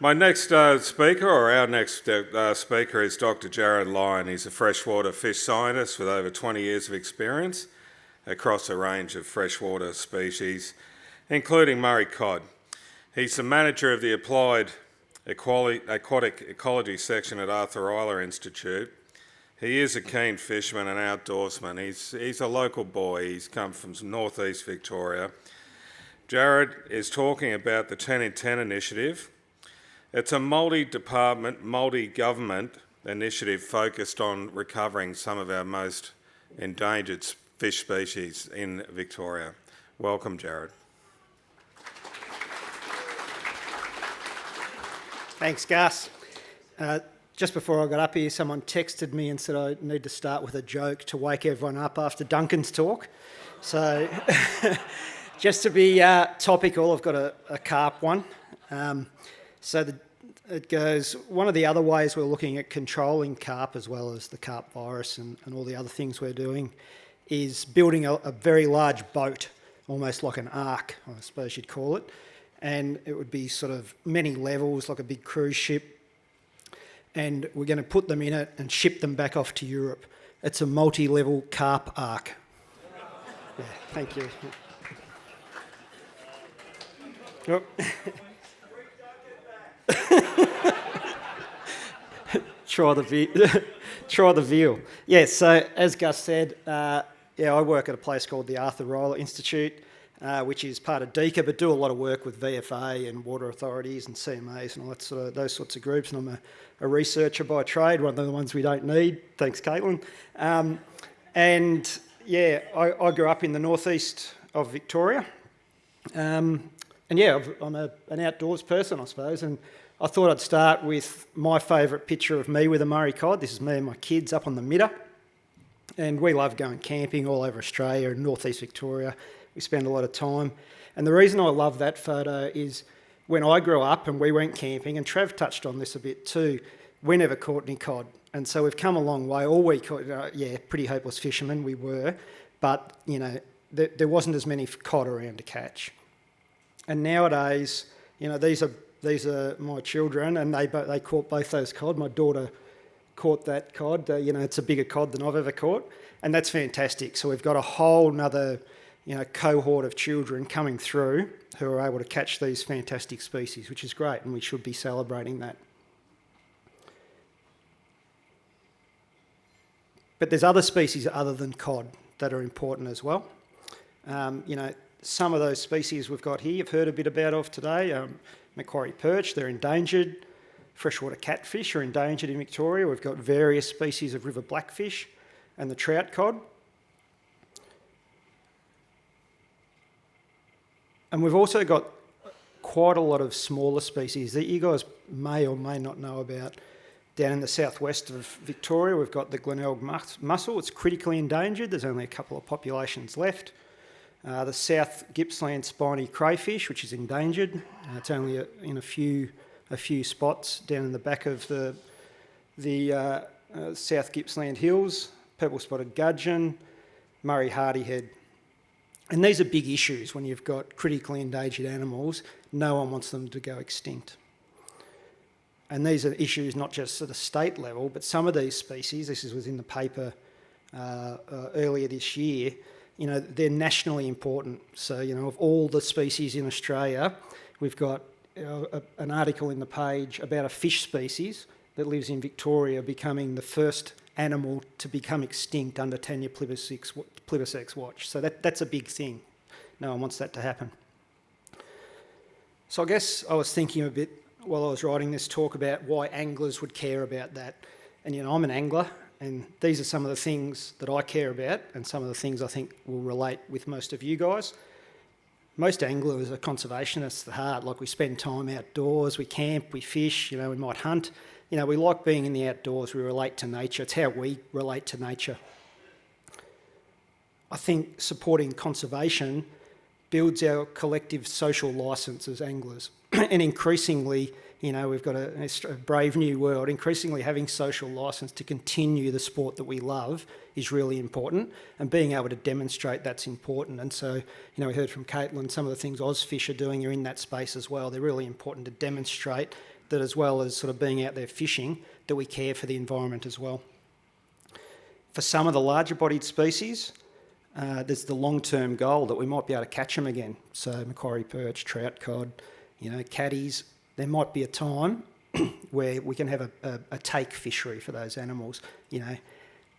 My next speaker, or our next speaker, is Dr. Jarod Lyon. He's a freshwater fish scientist with over 20 years of experience across a range of freshwater species, including Murray cod. He's the manager of the Applied Aquatic Ecology section at Arthur Rylah Institute. He is a keen fisherman and outdoorsman. He's a local boy. He's come from northeast Victoria. Jarod is talking about the 10inTEN initiative. It's a multi-department, multi-government initiative focused on recovering some of our most endangered fish species in Victoria. Welcome, Jarod. Thanks, Gus. Just before I got up here, someone texted me and said I need to start with a joke to wake everyone up after Duncan's talk. So just to be topical, I've got a carp one. It goes, one of the other ways we're looking at controlling carp, as well as the carp virus and all the other things we're doing, is building a very large boat, almost like an ark, I suppose you'd call it. And it would be sort of many levels, like a big cruise ship. And we're going to put them in it and ship them back off to Europe. It's a multi-level carp ark. Yeah, thank you. Oh. Try the veal. Yeah, so as Gus said, I work at a place called the Arthur Rylah Institute, which is part of DEECA, but do a lot of work with VFA and water authorities and CMAs and all that those sorts of groups. And I'm a researcher by trade, one of the ones we don't need. Thanks, Caitlin. I grew up in the northeast of Victoria. I'm an outdoors person, I suppose, and I thought I'd start with my favourite picture of me with a Murray cod. This is me and my kids up on the Midder, and we love going camping all over Australia and northeast Victoria. We spend a lot of time, and the reason I love that photo is when I grew up and we went camping, and Trav touched on this a bit too, we never caught any cod, and so we've come a long way. All we caught, pretty hopeless fishermen we were, but there wasn't as many cod around to catch. And nowadays, these are my children, and they caught both those cod. My daughter caught that cod. It's a bigger cod than I've ever caught, and that's fantastic. So we've got a whole nother, cohort of children coming through who are able to catch these fantastic species, which is great, and we should be celebrating that. But there's other species other than cod that are important as well. Some of those species we've got here, you've heard a bit about today. Macquarie perch, they're endangered. Freshwater catfish are endangered in Victoria. We've got various species of river blackfish and the trout cod. And we've also got quite a lot of smaller species that you guys may or may not know about. Down in the southwest of Victoria, we've got the Glenelg mussel. It's critically endangered. There's only a couple of populations left. The South Gippsland spiny crayfish, which is endangered. It's only in a few spots down in the back of the South Gippsland Hills. Purple spotted gudgeon, Murray hardyhead. And these are big issues when you've got critically endangered animals. No one wants them to go extinct. And these are issues not just at a state level, but some of these species, this was in the paper earlier this year, they're nationally important. So, of all the species in Australia, we've got an article in the page about a fish species that lives in Victoria becoming the first animal to become extinct under tenure plebiscite watch. So that's a big thing. No one wants that to happen. So I guess I was thinking a bit while I was writing this talk about why anglers would care about that. And, I'm an angler, and these are some of the things that I care about and some of the things I think will relate with most of you guys. Most anglers are conservationists at heart. Like, we spend time outdoors, we camp, we fish, we might hunt. We like being in the outdoors, we relate to nature. It's how we relate to nature. I think supporting conservation builds our collective social licence as anglers. And increasingly, we've got a brave new world. Increasingly, having social licence to continue the sport that we love is really important, and being able to demonstrate that's important. And so, we heard from Caitlin, some of the things Ozfish are doing are in that space as well. They're really important to demonstrate that as well as sort of being out there fishing, that we care for the environment as well. For some of the larger bodied species, there's the long-term goal that we might be able to catch them again. So Macquarie perch, trout cod, catties. There might be a time where we can have a take fishery for those animals.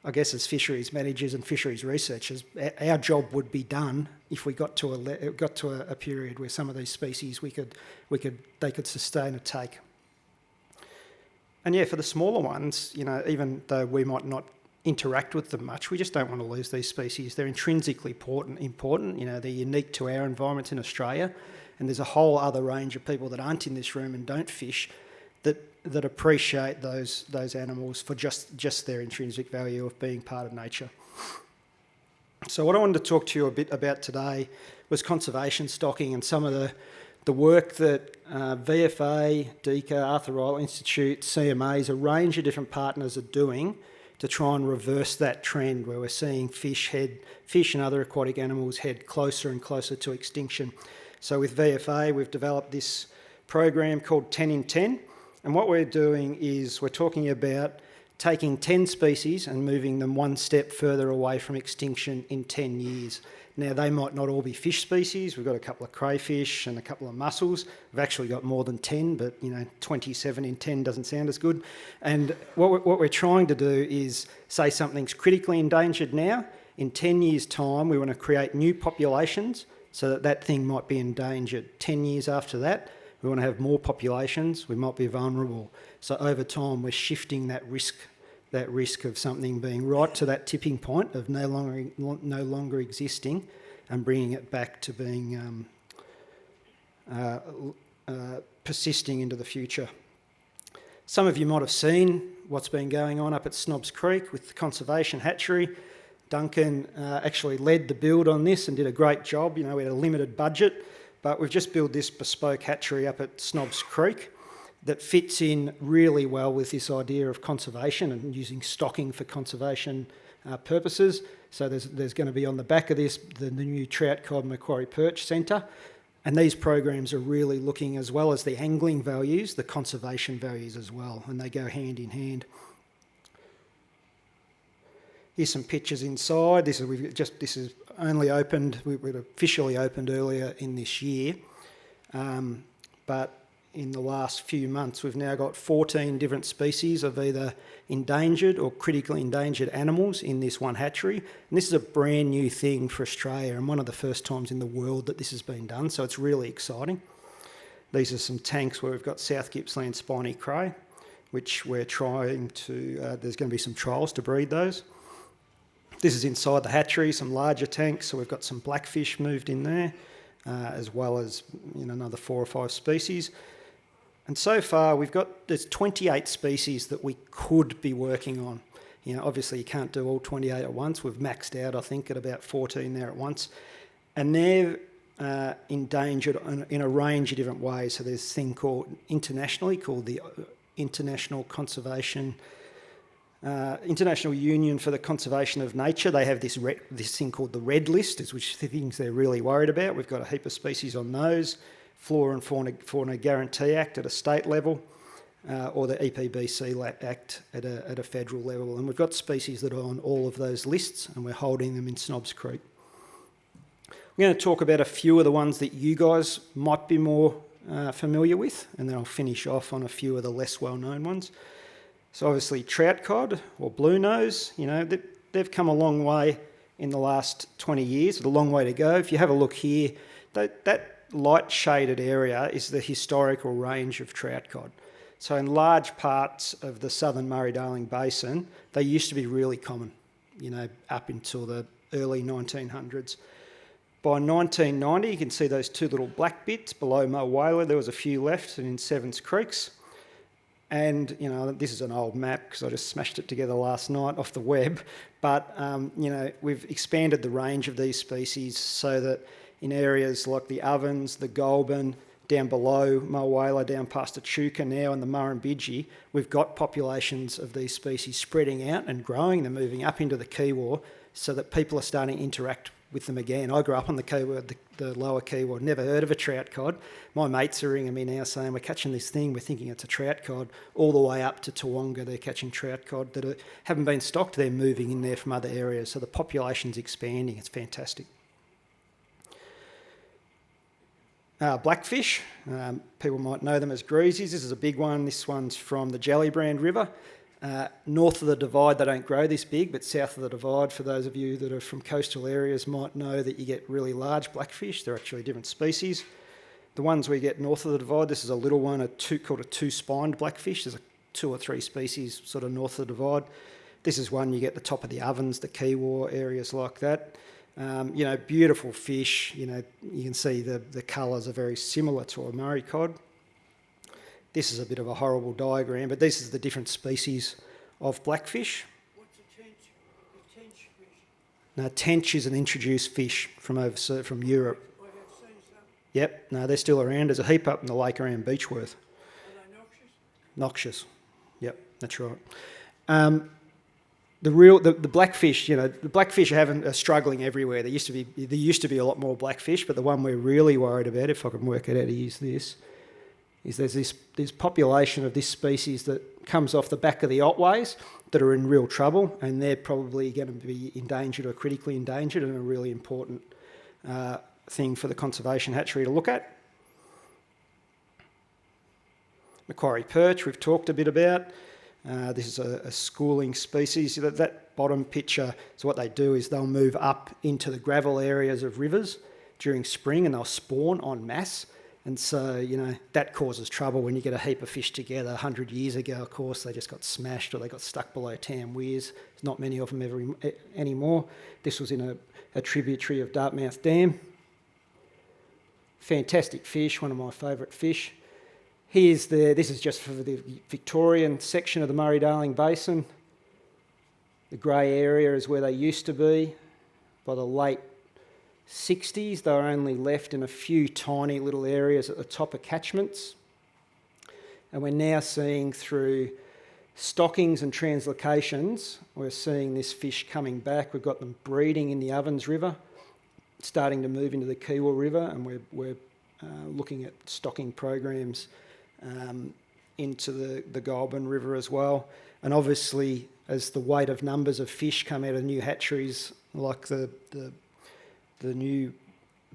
I guess as fisheries managers and fisheries researchers, our job would be done if we got to a period where some of these species they could sustain a take. And for the smaller ones, even though we might not interact with them much, we just don't want to lose these species. They're intrinsically important. They're unique to our environments in Australia, and there's a whole other range of people that aren't in this room and don't fish that appreciate those animals for just their intrinsic value of being part of nature. So what I wanted to talk to you a bit about today was conservation stocking and some of the work that VFA, DEECA, Arthur Rylah Institute, CMAs, a range of different partners are doing to try and reverse that trend where we're seeing fish and other aquatic animals head closer and closer to extinction. So with VFA, we've developed this program called 10inTEN, and what we're doing is we're talking about taking 10 species and moving them one step further away from extinction in 10 years. Now, they might not all be fish species. We've got a couple of crayfish and a couple of mussels. We've actually got more than 10, but 27 in 10 doesn't sound as good. And what we're trying to do is say something's critically endangered now. In 10 years' time, we want to create new populations so that thing might be endangered. 10 years after that, we want to have more populations. We might be vulnerable. So over time, we're shifting that risk of something being right to that tipping point of no longer existing, and bringing it back to being persisting into the future. Some of you might have seen what's been going on up at Snobs Creek with the conservation hatchery. Duncan actually led the build on this and did a great job. We had a limited budget, but we've just built this bespoke hatchery up at Snobs Creek that fits in really well with this idea of conservation and using stocking for conservation purposes. So there's going to be on the back of this the new trout cod Macquarie perch centre, and these programs are really looking, as well as the angling values, the conservation values as well, and they go hand in hand. Here's some pictures inside. This is only opened. We officially opened earlier in this year, but in the last few months, we've now got 14 different species of either endangered or critically endangered animals in this one hatchery. And this is a brand new thing for Australia and one of the first times in the world that this has been done, so it's really exciting. These are some tanks where we've got South Gippsland spiny cray, which we're trying to, there's going to be some trials to breed those. This is inside the hatchery, some larger tanks, so we've got some blackfish moved in there, as well as another 4 or 5 species. And so far, there's 28 species that we could be working on. Obviously you can't do all 28 at once. We've maxed out, I think, at about 14 there at once. And they're endangered in a range of different ways. So there's a thing called the International Union for the Conservation of Nature. They have this thing called the Red List, which things they're really worried about. We've got a heap of species on those. Flora and Fauna Guarantee Act at a state level, or the EPBC Act at a federal level. And we've got species that are on all of those lists, and we're holding them in Snobs Creek. We're going to talk about a few of the ones that you guys might be more familiar with, and then I'll finish off on a few of the less well-known ones. So obviously trout cod, or blue nose, they've come a long way in the last 20 years, a long way to go. If you have a look here, that light shaded area is the historical range of trout cod. So in large parts of the southern Murray-Darling Basin, they used to be really common, up until the early 1900s. By 1990, you can see those 2 little black bits below Macquarie. There was a few left and in Sevens Creeks. And, this is an old map because I just smashed it together last night off the web. But, we've expanded the range of these species so that in areas like the Ovens, the Goulburn, down below Macquarie, down past Echuca now, and the Murrumbidgee, we've got populations of these species spreading out and growing. They're moving up into the Kiwar so that people are starting to interact with them again. I grew up on the Quayward, the lower Quayward, never heard of a trout cod. My mates are ringing me now saying, we're catching this thing, we're thinking it's a trout cod, all the way up to Toowoomba. They're catching trout cod that haven't been stocked. They're moving in there from other areas, so the population's expanding. It's fantastic. Blackfish, people might know them as greasies. This is a big one. This one's from the Jellybrand River. North of the Divide, they don't grow this big, but south of the Divide, for those of you that are from coastal areas, might know that you get really large blackfish. They're actually different species. The ones we get north of the Divide, this is a little one, called a two-spined blackfish. There's 2 or 3 species sort of north of the Divide. This is one you get the top of the ovens, the Kiwar, areas like that. Beautiful fish. You can see the colours are very similar to a Murray cod. This is a bit of a horrible diagram, but this is the different species of blackfish. What's a tench? A tench fish? Now, tench is an introduced fish from Europe. I have seen some. Yep, no, they're still around. There's a heap up in the lake around Beechworth. Are they noxious? Noxious. Yep, that's right. The blackfish, the blackfish are struggling everywhere. There used to be a lot more blackfish, but the one we're really worried about, if I can work out how to use this, is there's this population of this species that comes off the back of the Otways that are in real trouble, and they're probably going to be endangered or critically endangered, and a really important thing for the conservation hatchery to look at. Macquarie perch, we've talked a bit about. This is a schooling species. That bottom picture, so what they do is they'll move up into the gravel areas of rivers during spring, and they'll spawn en masse. And so, that causes trouble when you get a heap of fish together. 100 years ago, of course, they just got smashed or they got stuck below Tam Weirs. There's not many of them anymore. This was in a tributary of Dartmouth Dam. Fantastic fish, one of my favourite fish. This is just for the Victorian section of the Murray-Darling Basin. The grey area is where they used to be. By the late 60s, they were only left in a few tiny little areas at the top of catchments. And we're now seeing through stockings and translocations, we're seeing this fish coming back. We've got them breeding in the Ovens River, starting to move into the Kiwar River, and we're looking at stocking programs into the Goulburn River as well. And obviously, as the weight of numbers of fish come out of new hatcheries, like the new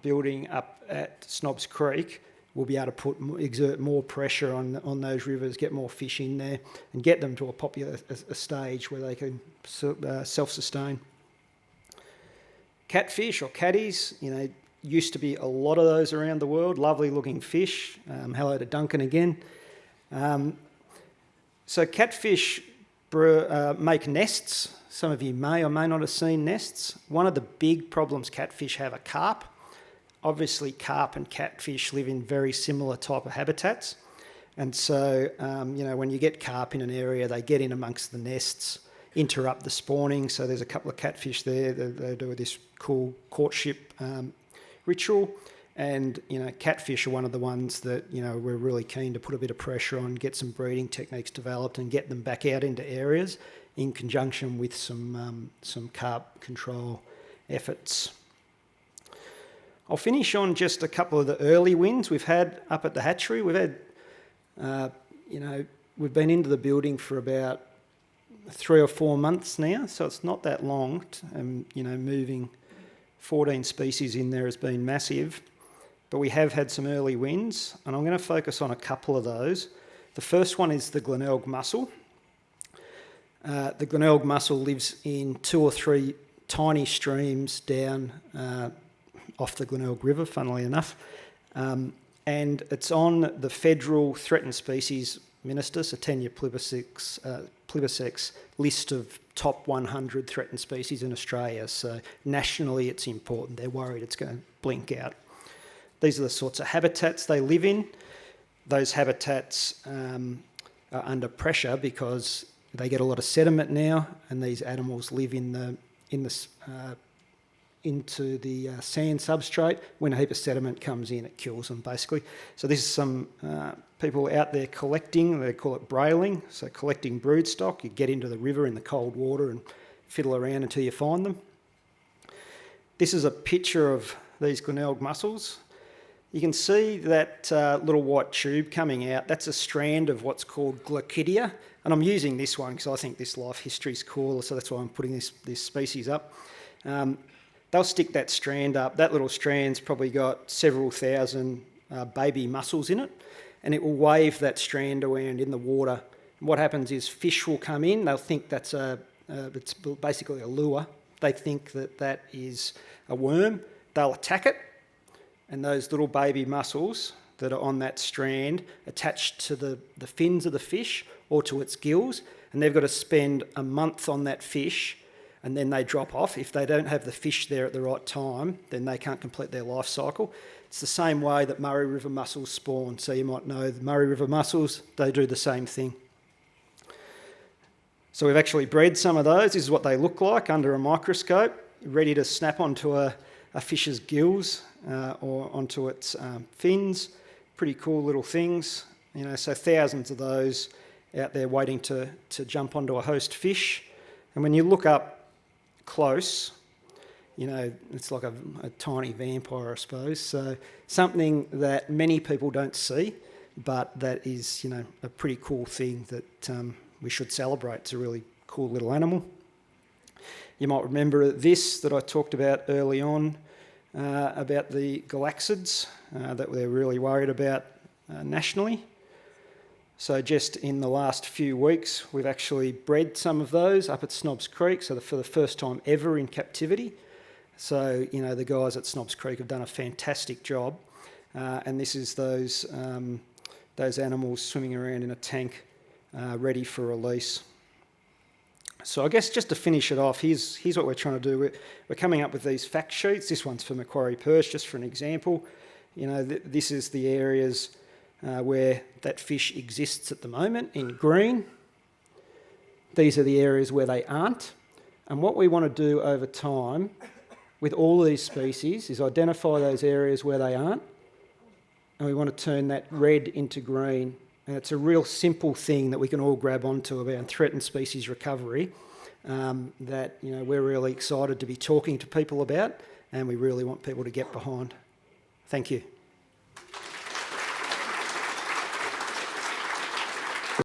building up at Snobs Creek, we'll be able to exert more pressure on those rivers, get more fish in there, and get them to a stage where they can self-sustain. Catfish or catties, used to be a lot of those around the world. Lovely looking fish. Hello to Duncan again. So catfish make nests. Some of you may or may not have seen nests. One of the big problems catfish have are carp. Obviously, carp and catfish live in very similar type of habitats. And so, when you get carp in an area, they get in amongst the nests, interrupt the spawning. So there's a couple of catfish there. They do this cool courtship ritual. And, catfish are one of the ones that, we're really keen to put a bit of pressure on, get some breeding techniques developed and get them back out into areas in conjunction with some carp control efforts. I'll finish on just a couple of the early wins we've had up at the hatchery. We've had, we've been into the building for about 3 or 4 months now, so it's not that long. And, moving 14 species in there has been massive. But we have had some early wins, and I'm going to focus on a couple of those. The first one is the Glenelg mussel. The Glenelg mussel lives in 2 or 3 tiny streams down off the Glenelg River, funnily enough. And it's on the federal threatened species minister, Satania Plibersek's list of top 100 threatened species in Australia. So nationally it's important. They're worried it's going to blink out. These are the sorts of habitats they live in. Those habitats are under pressure because they get a lot of sediment now, and these animals live into the sand substrate. When a heap of sediment comes in, it kills them, basically. So this is some people out there collecting. They call it brailing, so collecting broodstock. You get into the river in the cold water and fiddle around until you find them. This is a picture of these Glenelg mussels. You can see that little white tube coming out. That's a strand of what's called Glaucidia. And I'm using this one because I think this life history is cool, so that's why I'm putting this species up. They'll stick that strand up. That little strand's probably got several thousand baby mussels in it, and it will wave that strand around in the water. And what happens is fish will come in. They'll think it's basically a lure. They think that is a worm. They'll attack it, and those little baby mussels that are on that strand attached to the fins of the fish or to its gills, and they've got to spend a month on that fish, and then they drop off. If they don't have the fish there at the right time, then they can't complete their life cycle. It's the same way that Murray River mussels spawn. So you might know the Murray River mussels, they do the same thing. So we've actually bred some of those. This is what they look like under a microscope, ready to snap onto a fish's gills or onto its fins. Pretty cool little things. So thousands of those out there waiting to jump onto a host fish. And when you look up close, it's like a tiny vampire, I suppose. So something that many people don't see, but that is, a pretty cool thing that we should celebrate. It's a really cool little animal. You might remember this that I talked about early on, about the galaxids that we're really worried about nationally. So just in the last few weeks, we've actually bred some of those up at Snobs Creek, so for the first time ever in captivity. So, the guys at Snobs Creek have done a fantastic job. And this is those animals swimming around in a tank ready for release. So I guess just to finish it off, here's what we're trying to do. We're coming up with these fact sheets. This one's for Macquarie perch, just for an example. This is the areas where that fish exists at the moment in green. These are the areas where they aren't. And what we want to do over time with all these species is identify those areas where they aren't, and we want to turn that red into green. And it's a real simple thing that we can all grab onto about threatened species recovery that we're really excited to be talking to people about, and we really want people to get behind. Thank you.